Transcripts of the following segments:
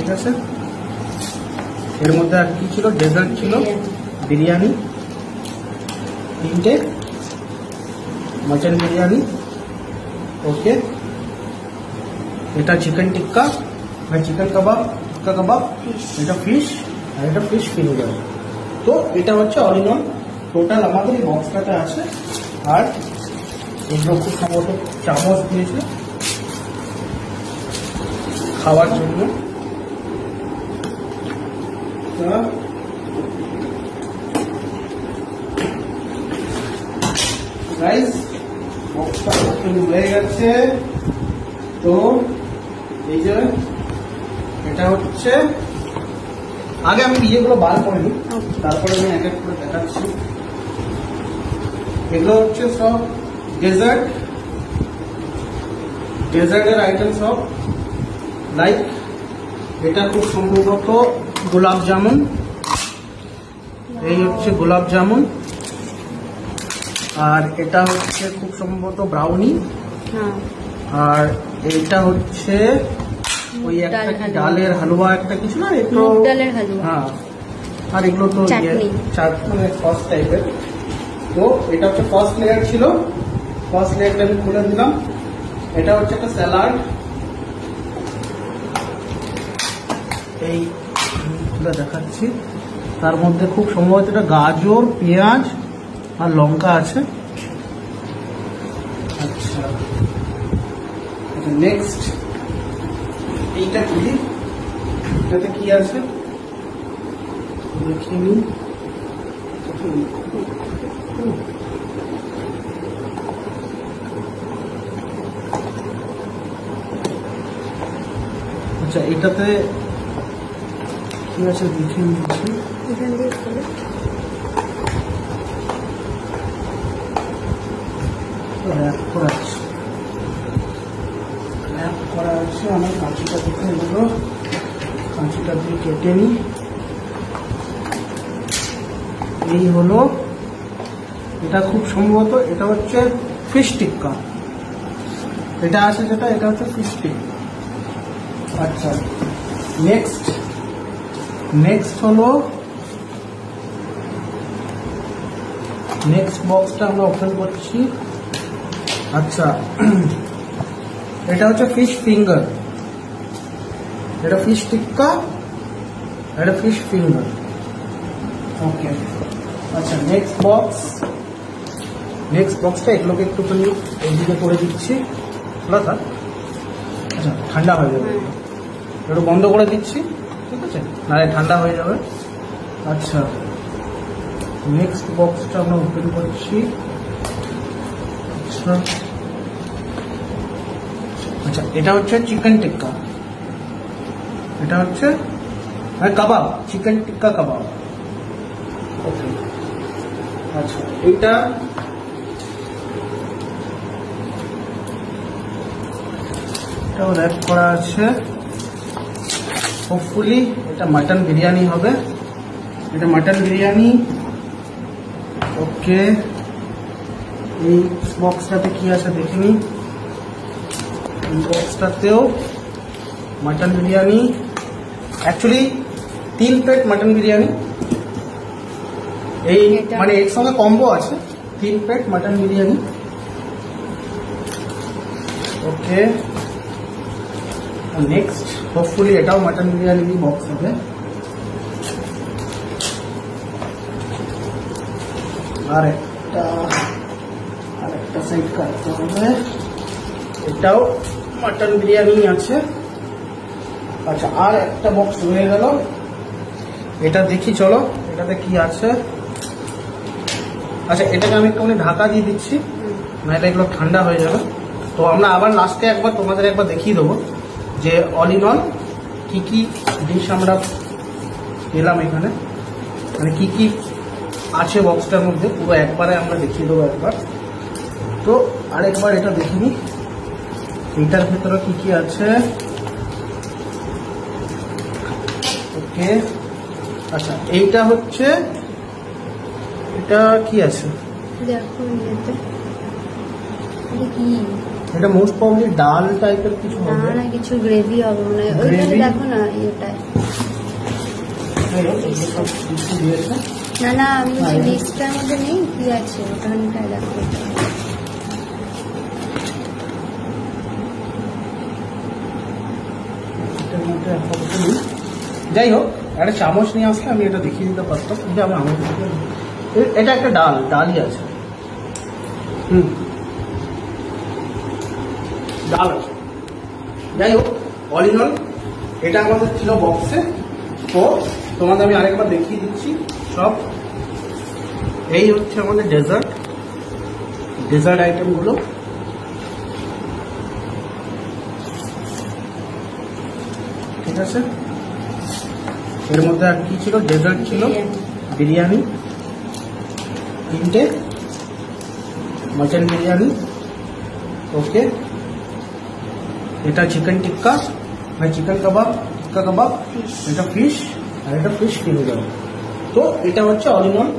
ঠিক আছে। এর মধ্যে আর কি ছিল? ডেজার্ট ছিল, বিরিয়ানি, 3টে মটন বিরিয়ানি। ওকে, এটা চিকেন টিক্কা, চিকেন কাবাব, টিক্কা কাবাব, এটা ফিশ, আর এটা ফিশ ফিঙ্গার। তো এটা হচ্ছে অল ইন অল টোটাল আমাদের এই বক্সটাতে আছে। আর এগুলো খুব সম্ভবত চামচ দিয়েছে খাওয়ার জন্য। গাইস, বক্সটা হয়ে গেছে। তো এই যে এটা হচ্ছে, আগে আমি ইয়েগুলো বার করে নিই, তারপরে আমি এক এক করে দেখাচ্ছি। এগুলো হচ্ছে সব ডেজার্টের আইটেম সব। লাইক এটা খুব সম্ভবত গোলাপ জামুন, এই হচ্ছে গোলাপ জামুন। আর এটা হচ্ছে খুব সম্ভবত ব্রাউনি। আর এইটা হচ্ছে ওই একটা ডালের হালুয়া, একটা কিছু না, একটু ডালের হালুয়া। হ্যাঁ, আর এগুলো তো মানে সস টাইপের। তো এটা হচ্ছে ফার্স্ট লেয়ার ছিল, ফার্স্ট লেয়ারটা আমি খুলে দিলাম। এটা হচ্ছে একটা স্যালাড, এই খুলে দেখাচ্ছি। তার মধ্যে খুব সম্ভবত এটা গাজর, পেঁয়াজ আর লঙ্কা আছে। আচ্ছা, নেক্সট এইটা খুলি, এটাতে কি আছে দেখিনি। আচ্ছা, এটাতে কি আছে দেখে নিচ্ছি। র্যাপ করা আছে। আমার কাঁচিটা দেখে এগুলো, কাঁচিটা দিয়ে কেটে নিই। এই হলো, এটা খুব সম্ভবত এটা হচ্ছে ফিশ টিক্কা। এটা আছে যেটা, এটা হচ্ছে ফিশ টিক্কা। আচ্ছা, নেক্সট হলো, নেক্সট বক্সটা আমরা ওপেন করছি। আচ্ছা, এটা হচ্ছে ফিশ ফিঙ্গার, এটা ফিশ টিক্কা, এটা ফিশ ফিঙ্গার। ওকে, আচ্ছা, নেক্সট বক্সটা এগুলোকে একটুখানি এইদিকে করে দিচ্ছি। আচ্ছা, ঠান্ডা হয়ে যাবে, একটু বন্ধ করে দিচ্ছি, ঠিক আছে, নাহলে ঠান্ডা হয়ে যাবে। আচ্ছা, নেক্সট বক্সটা আমরা ওপেন করছি। আচ্ছা, এটা হচ্ছে চিকেন টিক্কা, এটা হচ্ছে কাবাব, চিকেন টিক্কা কাবাব। ওকে, আচ্ছা, এটাও র্যাপ করা আছে। হোপফুলি এটা মাটন বিরিয়ানি হবে, এটা মাটন বিরিয়ানি। ওকে, এই বক্সটাতে কি আছে দেখিনি। এই বক্সটাতেও mutton biryani, actually 3 plate mutton biryani. এই মানে এর সঙ্গে কম্বো আছে, 3 plate mutton biryani. Okay, next hopefully এটাও মাটন বিরিয়ানি বক্স হবে। আর একটা সাইড কাটতে হবে, এটাও মাটন বিরিয়ানি আছে। আচ্ছা, আর একটা বক্স রয়ে গেল, এটা দেখি, চলো এটাতে কি আছে। আচ্ছা, এটাকে আমি একটুখানি ঢাকা দিয়ে দিচ্ছি, নাহলে এগুলো ঠান্ডা হয়ে যাবে। তো আমরা আবার লাস্টে একবার তোমাদের একবার দেখিয়ে দেবো যে অল ইন অল কি কি ডিশ আমরা পেলাম এখানে, মানে কি কি আছে বক্সটার মধ্যে, পুরো একবারে আমরা দেখিয়ে দেবো একবার। তো আরেকবার এটা দেখিনি, এইটার ভেতরে কি কি আছে। ওকে, আচ্ছা, এইটা হচ্ছে, এটা কি আছে এটা মোস্ট প্রবলি ডাল টাইপের কিছু হবে না, কিছু গ্রেভি হবে মানে ওইটাতে দেখো না এটাই। কিছু দিয়েছে না আমি বলছি মিক্সটার মধ্যে নেই কি আছে ওখানটায় দেখো। যাই হোক একটা চামচ নিয়ে আসলে আমি এটা দেখিয়ে দিতে পারতাম, যে আমি আমার এটা একটা ডালই আছে। ডাল আছে। যাই হোক অল ইন অল এটা আমাদের ছিল বক্সে। তো তোমাদের আমি আরেকবার দেখিয়ে দিচ্ছি সব। এই হচ্ছে আমাদের ডেজার্ট আইটেমগুলো। ঠিক আছে, এর মধ্যে আর কি ছিল? ডেজার্ট ছিল, বিরিয়ানি 3টে, মটন বিরিয়ানি, ওকে। এটা চিকেন টিক্কা, চিকেন কাবাব, টিক্কা কাবাব, এটা ফিশ, আর এটা ফিশ ফিঙ্গার। তো এটা হচ্ছে অল ইন অল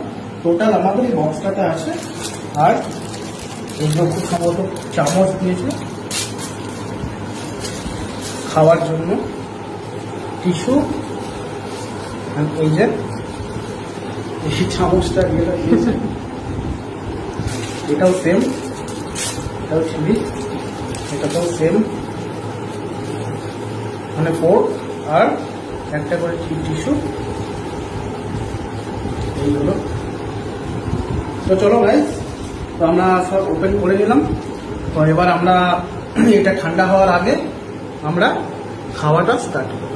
টোটাল আমাদের এই বক্সটাতে আছে। আর এইগুলো খুব সম্ভবত চামচ দিয়েছে খাওয়ার জন্য, টিস্যু, এই যে এই চামচটা দিয়েছে, এটাও সেম, এটাও চিলি, এটাতেও সেম, মানে 4 আর একটা করে টিস্যু এইগুলো। তো চলো গাইস, তো আমরা সব ওপেন করে নিলাম। তো এবার আমরা এটা ঠান্ডা হওয়ার আগে আমরা খাওয়াটা স্টার্ট করব।